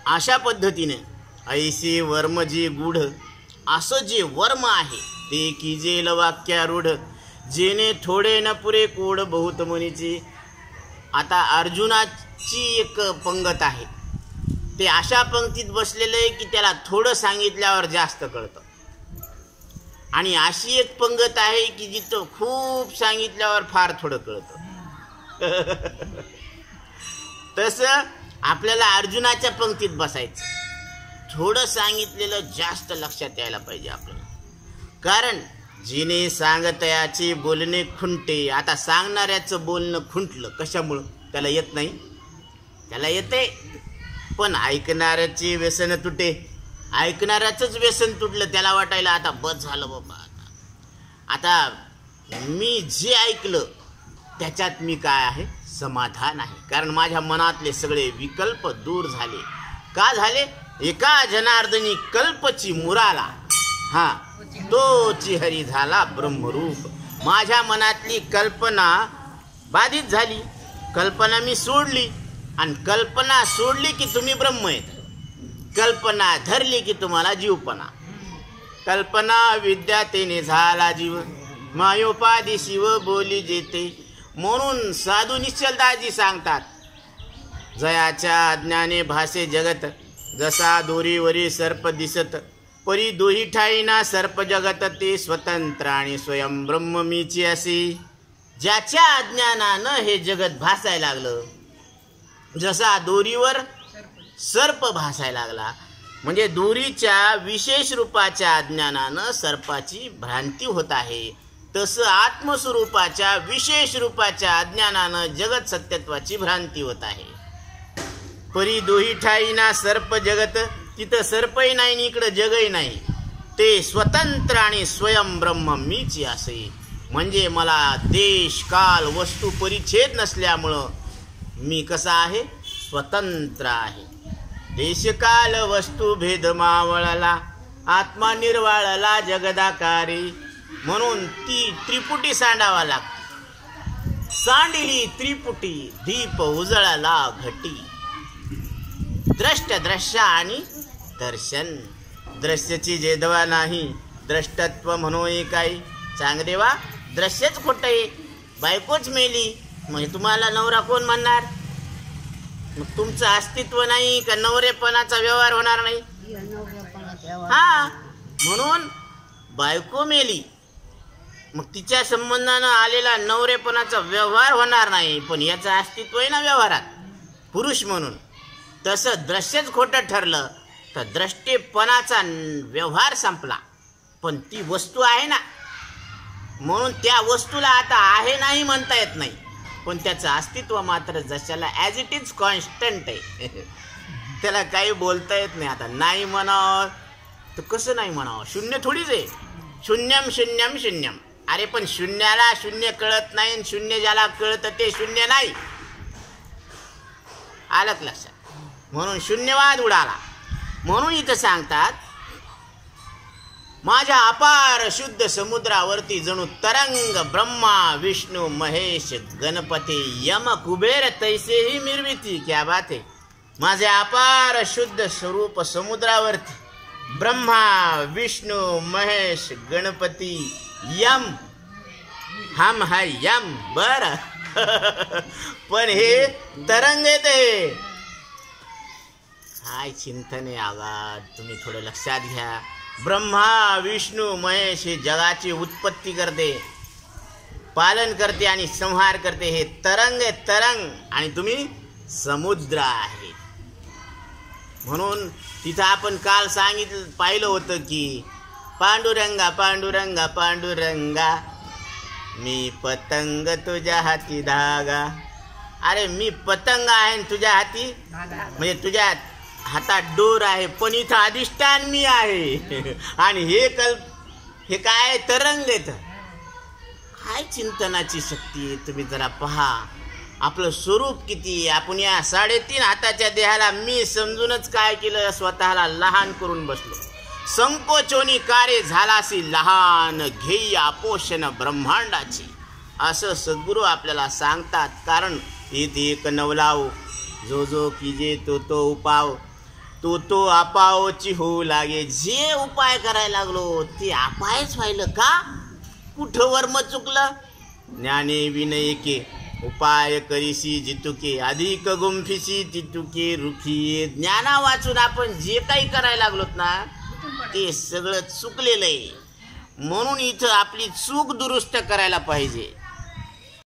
अशा पद्धतीने ऐसे वर्म जे गूढ, असं जे वर्म आहे ते कीजेल वाक्यारूढ, जेने थोडे न पुरे कोड बहुत मुनीची. आता अर्जुनाची एक पंगत आहे, ते अशा पंक्तीत बसलेलं आहे की त्याला थोडं सांगितल्यावर जास्त कळतं, आणि अशी एक पंगत आहे की जिथं खूप सांगितल्यावर फार थोडं कळतं. तसं आपल्याला अर्जुनाच्या पंक्तीत बसायचं, थोडं सांगितलेलं जास्त लक्षात यायला पाहिजे आपल्याला. कारण जिने सांगतयाचे बोलणे खुंटे. आता सांगणाऱ्याचं बोलणं खुंटलं कशामुळं? त्याला येत नाही, त्याला येते, पण ऐकणाऱ्याचे व्यसन तुटे. ऐकणाऱ्याचंच व्यसन तुटलं, त्याला वाटायला आता बस झालं बाबा, आता मी जे ऐकलं त्याच्यात मी काय आहे, समाधान आहे. कारण माझ्या मनातले सगळे विकल्प दूर झाले. का झाले? एका जनार्दनी कल्पची मुराला, हा तोची हरी झाला ब्रह्मरूप. माझ्या मनातली कल्पना बाधित झाली, कल्पना मी सोडली, आणि कल्पना सोडली की तुम्ही ब्रह्म आहेत, कल्पना धरली की तुम्हाला जीवपणा. कल्पना विद्या तेने झाला जीव, मायोपाधी शिव बोली जेते. म्हणून साधू निश्चलदासजी सांगतात, जयाच्या अज्ञाने भासे जगत, जसा दोरीवरी सर्प दिसत, परी दोही ठाईना सर्प जगत, ते स्वतंत्र आणि स्वयं ब्रह्म मीची असे. ज्याच्या अज्ञानानं हे जगत भासायला लागलं, जसा दोरीवर सर्प भासायला लागला, म्हणजे दोरीच्या विशेष रूपाच्या अज्ञानानं सर्पाची भ्रांती होत आहे, तसं आत्मस्वरूपाच्या विशेष रूपाच्या अज्ञानानं जगत सत्यत्वाची भ्रांती होत आहे. परी दोही ठाईना सर्प जगत, तिथं सर्पही नाही आणि इकडं जगही नाही, ते स्वतंत्र आणि स्वयं ब्रह्म मीची असे. म्हणजे मला देश काल वस्तू परिच्छेद नसल्यामुळं मी कसा आहे, स्वतंत्र आहे. देशकाल वस्तू भेद मावळला, आत्मा निर्वाळला जगदाकारी. म्हणून ती त्रिपुटी सांडावा लागते. सांडिली त्रिपुटी दीप उजळला घटी. द्रष्ट दृश्य आणि दर्शन. दृश्यची जेदवा नाही, द्रष्टत्व म्हणून काही. चांगदेवा दृश्यच खोटं आहे, बायकोच मेली, म्हणजे तुम्हाला नवरा कोण म्हणणार? मग तुमचं अस्तित्व नाही का नवरेपणाचा व्यवहार होणार नाही? हा, म्हणून बायको मेली, मग तिच्या संबंधानं आलेला नवरेपणाचा व्यवहार होणार नाही, पण याचं अस्तित्व आहे ना व्यवहारात पुरुष म्हणून. तसं दृश्यच खोटं ठरलं तर द्रष्टेपणाचा व्यवहार संपला, पण ती वस्तू आहे ना, म्हणून त्या वस्तूला आता आहे नाही म्हणता येत नाही, पण त्याचं अस्तित्व मात्र जशाला ॲज इट इज कॉन्स्टंट आहे. त्याला काही बोलता येत नाही. आता नाही म्हणावं तर कसं नाही म्हणावं? शून्य थोडीच आहे. शून्यम शून्यम शून्यम. अरे पण शून्याला शून्य कळत नाही, शून्य ज्याला कळतं ते शून्य नाही. आलंच लक्षात? म्हणून शून्यवाद उडाला. म्हणून इथं सांगतात, माझ्या अपार शुद्ध समुद्रावरती जणू तरंग ब्रह्मा विष्णू महेश गणपती यम कुबेर तैसेही निर्मिती. क्या बात है. माझे अपार शुद्ध स्वरूप समुद्रावरती ब्रह्मा विष्णू महेश गणपती यम, हम है यम. बर पण हे तरंग येते. काय चिंतन आहे आवाज, तुम्ही थोडं लक्षात घ्या. ब्रह्मा विष्णू महेश हे जगाची उत्पत्ती करते, पालन करते आणि संहार करते. हे तरंग आहे, तरंग. आणि तुम्ही समुद्र आहे. म्हणून तिथं आपण काल पाहिलं होतं की पांडुरंगा पांडुरंगा पांडुरंगा, मी पतंग तुझ्या हाती धागा. अरे मी पतंग आहे तुझ्या हाती, म्हणजे तुझ्या हातात डोर आहे, पण इथं अधिष्ठान मी आहे. आणि हे काय तरंग येत. काय चिंतनाची शक्ती आहे. तुम्ही जरा पहा आपलं स्वरूप किती. आपण या 3.5 हाताच्या देहाला मी समजूनच काय केलं, स्वतःला लहान करून बसलो. संकोचोनी कार्य झालासी लहान, घेई आपोषण ब्रह्मांडाची. असं सद्गुरू आपल्याला सांगतात. कारण इथे एक नवलाव, जो जो कीजे तो तो उपाव. तो अपावची होऊ लागे. जे उपाय करायला लागलो ते अपायच व्हायलं का? कुठं वर्म चुकलं? ज्ञाने विनयके उपाय करीसी जितुके अधिक गुंफिसी तितुके रुखी. ज्ञाना वाचून आपण जे काही करायला लागलोत ना ते सगळं चुकलेलं आहे. म्हणून इथं आपली चूक दुरुस्त करायला पाहिजे.